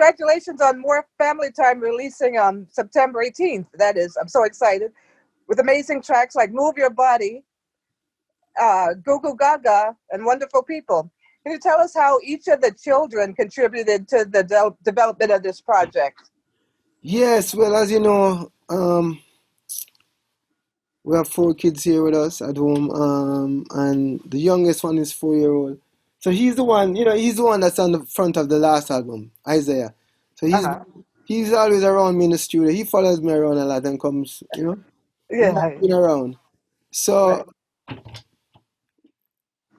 congratulations on More Family Time releasing on September 18th. That is, I'm so excited. With amazing tracks like Move Your Body, Goo Goo Gaga, and Wonderful People. Can you tell us how each of the children contributed to the development of this project? Yes, well, as you know, we have four kids here with us at home, and the youngest one is 4 year old. So he's the one, he's the one that's on the front of the last album, Isaiah. So Uh-huh. he's always around me in the studio. He follows me around a lot and comes, he's not Yeah, been around. right. So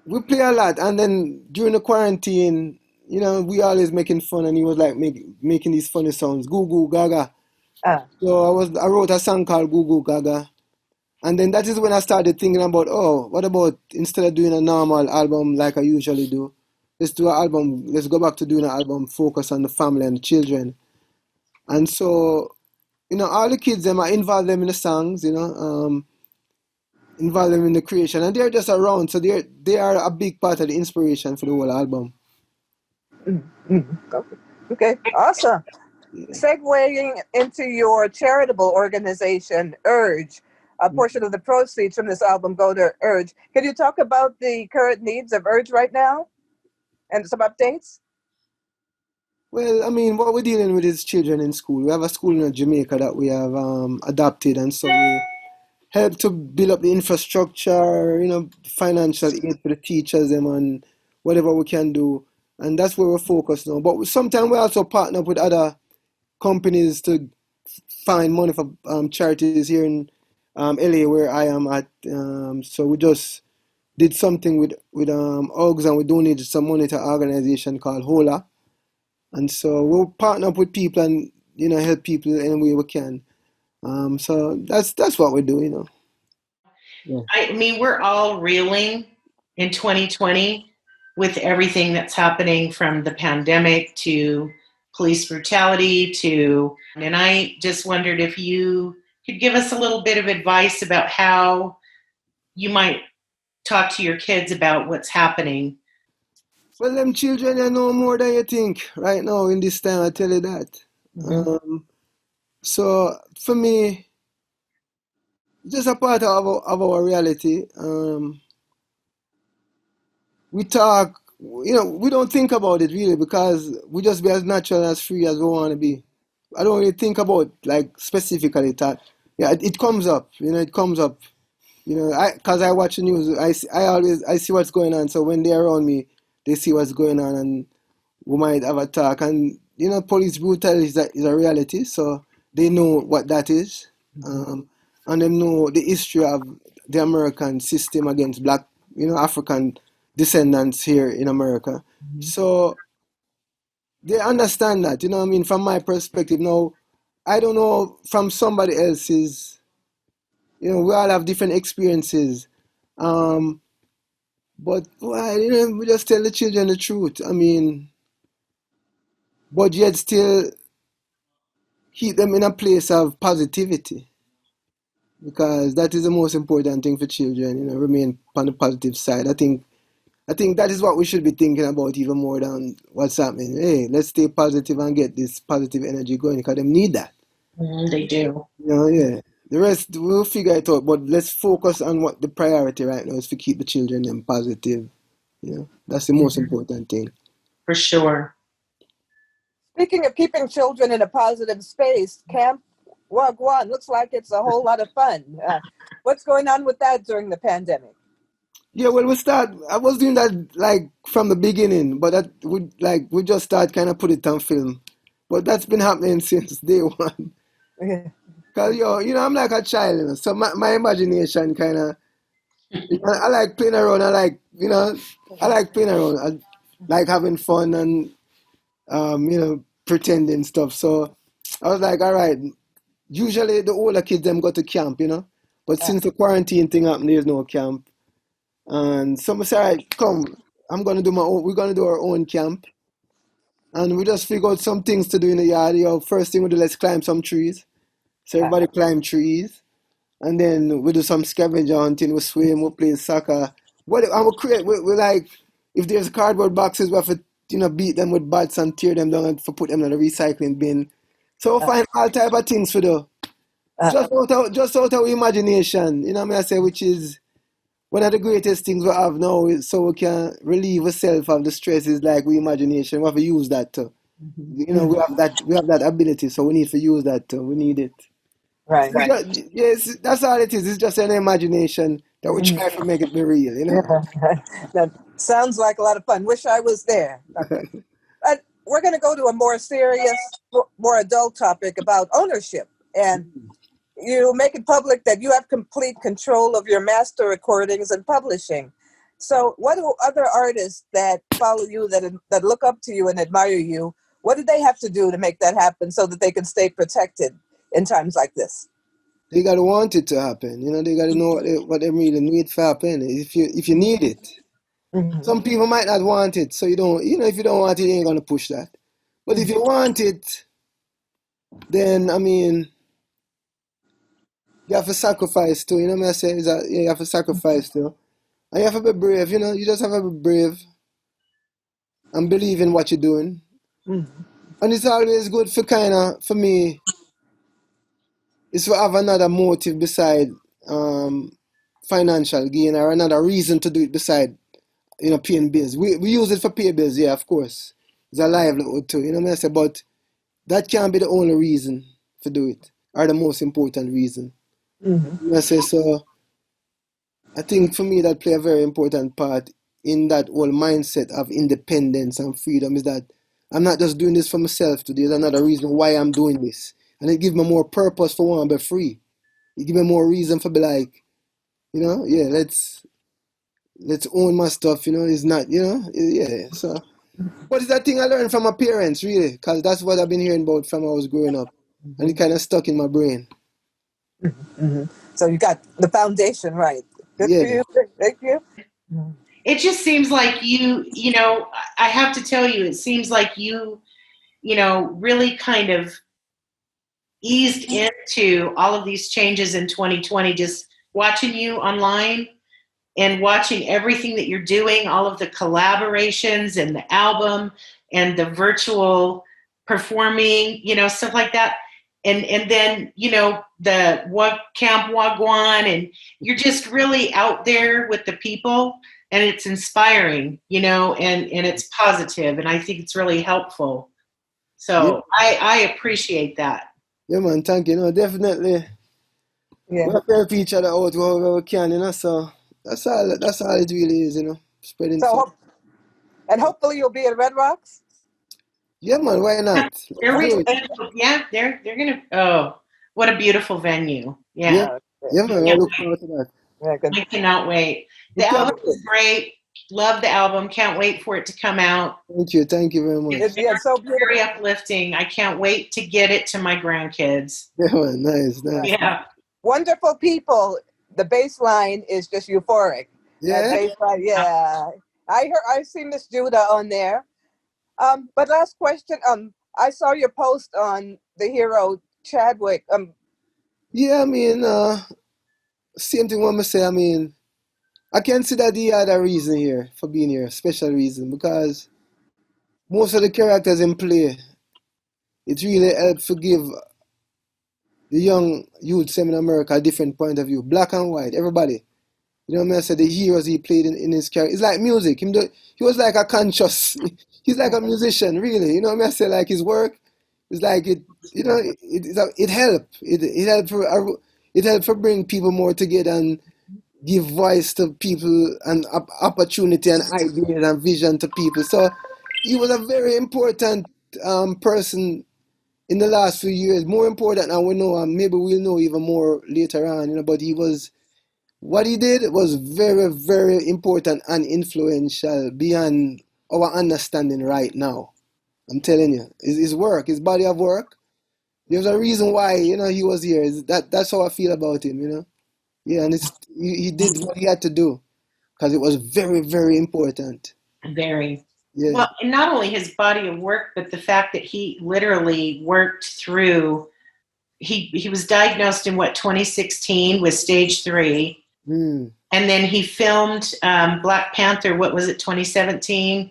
we play a lot, and then during the quarantine, we always making fun, and he was like making these funny sounds, goo goo gaga. Uh, So I wrote a song called Goo Goo Gaga. And then that is when I started thinking about, oh, what about instead of doing a normal album like I usually do, let's go back to doing an album focus on the family and the children. And so, all the kids, I involve them in the songs, involve them in the creation, and they're just around, so they are a big part of the inspiration for the whole album. okay, awesome. Segueing into your charitable organization, Urge, a portion of the proceeds from this album go to Urge. Can you talk about the current needs of Urge right now and some updates? Well, I mean, what we're dealing with is children in school. We have a school in Jamaica that we have adopted, and so we help to build up the infrastructure, financial aid for the teachers them and whatever we can do. And that's where we're focused now. But sometimes we also partner up with other companies to find money for charities here in LA where I am at. So we just did something with Uggs, and we donated some money to an organization called Hola. And so we'll partner up with people and help people any way we can. So that's what we do. Yeah. I mean, we're all reeling in 2020 with everything that's happening from the pandemic to police brutality and I just wondered if you could give us a little bit of advice about how you might talk to your kids about what's happening. Well, them children, know more than you think right now in this time, I tell you that. Mm-hmm. So for me, just a part of our reality. We talk, we don't think about it really because we just be as natural and as free as we want to be. I don't really think about like specifically that. Yeah, it comes up, it comes up. Because I watch the news, I see what's going on. So when they're around me, they see what's going on, and we might have a talk. And police brutality is a reality, so they know what that is, and they know the history of the American system against black, African descendants here in America. So they understand that. I mean, from my perspective now, I don't know from somebody else's. We all have different experiences. But well, we just tell the children the truth. I mean, but yet still keep them in a place of positivity because that is the most important thing for children. Remain on the positive side. I think that is what we should be thinking about even more than what's happening. Hey, let's stay positive and get this positive energy going because they need that. They do. Yeah. The rest we'll figure it out, but let's focus on what the priority right now is to keep the children them positive. That's the most important thing. For sure. Speaking of keeping children in a positive space, Camp Wha Gwaan looks like it's a whole lot of fun. What's going on with that during the pandemic? Yeah, well, I was doing that like from the beginning, but that we just start kind of put it on film. But that's been happening since day one. Yeah. Cause I'm like a child, so my imagination kind of, I like playing around. I like playing around. I like having fun and pretending stuff. So I was like, all right. Usually the older kids them go to camp, but since the quarantine thing happened, there's no camp. And so I said, all right, come, we're gonna do our own camp. And we just figured out some things to do in the yard. First thing we do, let's climb some trees. So everybody climb trees. And then we do some scavenger hunting, we swim, we play soccer. And we create, we like, if there's cardboard boxes, we have to beat them with bats and tear them down and for put them in the recycling bin. So we find all type of things for do. Just out of imagination, you know what I say, which is one of the greatest things we have now, so we can relieve ourselves of the stress is like we imagination. We have to use that too. We have that ability, so we need to use that too. We need it. Right. Yes, that's all it is. It's just an imagination that we try to make it be real, That sounds like a lot of fun. Wish I was there. But we're going to go to a more serious, more adult topic about ownership. And you make it public that you have complete control of your master recordings and publishing. So what do other artists that follow you, that look up to you and admire you, what do they have to do to make that happen so that they can stay protected in times like this? They gotta want it to happen. They gotta know what they really need to happen. If you need it, some people might not want it, so you don't. If you don't want it, you ain't gonna push that. But if you want it, then you have to sacrifice too. You know what I say? Is that you have to sacrifice too, and you have to be brave. You just have to be brave and believe in what you're doing. And it's always good for me, is to have another motive beside financial gain or another reason to do it beside paying bills. We use it for pay bills, yeah, of course. It's a livelihood too, you know what I say? But that can't be the only reason to do it, or the most important reason. You know what I say? So I think for me that play a very important part in that whole mindset of independence and freedom, is that I'm not just doing this for myself today. There's another reason why I'm doing this. And it gives me more purpose for one to be free. It gives me more reason for be like, yeah, let's own my stuff, it's not, yeah. So, but it's that thing I learned from my parents, really, because that's what I've been hearing about from when I was growing up. And it kind of stuck in my brain. So you got the foundation right. Good for you. Thank you. It just seems like I have to tell you, it seems like you really kind of eased into all of these changes in 2020, just watching you online and watching everything that you're doing, all of the collaborations and the album and the virtual performing, stuff like that. And then, the Wha Gwaan, and you're just really out there with the people, and it's inspiring, and it's positive, and I think it's really helpful. So yeah. I appreciate that. Yeah, man, thank you. Definitely. Yeah. We have to help each other out wherever we can, so that's all it really is, spreading. So, and hopefully you'll be at Red Rocks? Yeah, man, why not? They're gonna. Oh, what a beautiful venue! Yeah, man, I look forward to that. Yeah, good. I cannot wait. The album is great. Love the album. Can't wait for it to come out. Thank you very much. It's so beautiful. Very uplifting. I can't wait to get it to my grandkids. Yeah, man, nice. Yeah. Wonderful people. The bass line is just euphoric. Yeah. Bass line, yeah. I see Miss Judah on there. But last question. I saw your post on the hero Chadwick. Yeah, same thing what I say. I can see that he had a reason here for being here, a special reason, because most of the characters in play, it really helped to give the young youths in America a different point of view, black and white, everybody. You know what I say? The heroes he played in his character, it's like music. He was like a conscious. He's like a musician, really. You know what I say? Like his work, it's like it. It helped. It helped for bring people more together and give voice to people and opportunity and ideas and vision to people. So he was a very important person in the last few years. More important than we know, and maybe we'll know even more later on. But what he did was very, very important and influential beyond our understanding right now. I'm telling you, his work, his body of work. There's a reason why he was here. That's how I feel about him. Yeah, and he did what he had to do because it was very, very important. Very. Yeah. Well, and not only his body of work, but the fact that he literally worked through. He was diagnosed in 2016 with stage 3. And then he filmed Black Panther, what was it, 2017?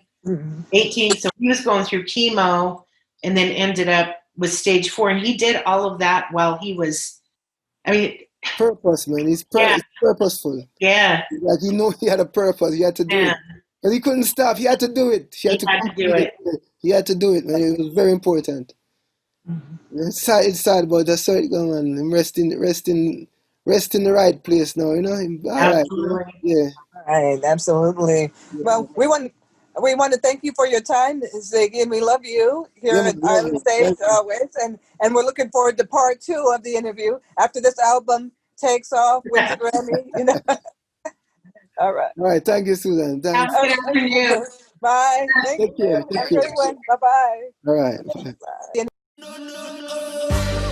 18. So he was going through chemo and then ended up with stage 4. And he did all of that while he was, I mean, Purpose, man. It's purposeful. Yeah. Like he knew he had a purpose. He had to do it. Because he couldn't stop. He had to do it. He had to do it. He had to do it, man. It was very important. It's sad, but that's how it goes, man. Him rest in the right place now, you know. All right, you know? Yeah. Right, absolutely. Yeah. Well, we want to thank you for your time, Ziggy, and we love you here at Island Stage always, and we're looking forward to part 2 of the interview after this album takes off, wins a Grammy, you know. All right. All right. Thank you, Susan. Thanks. Good afternoon. Bye. Thank you. Have a great one. Bye-bye. All right. Bye.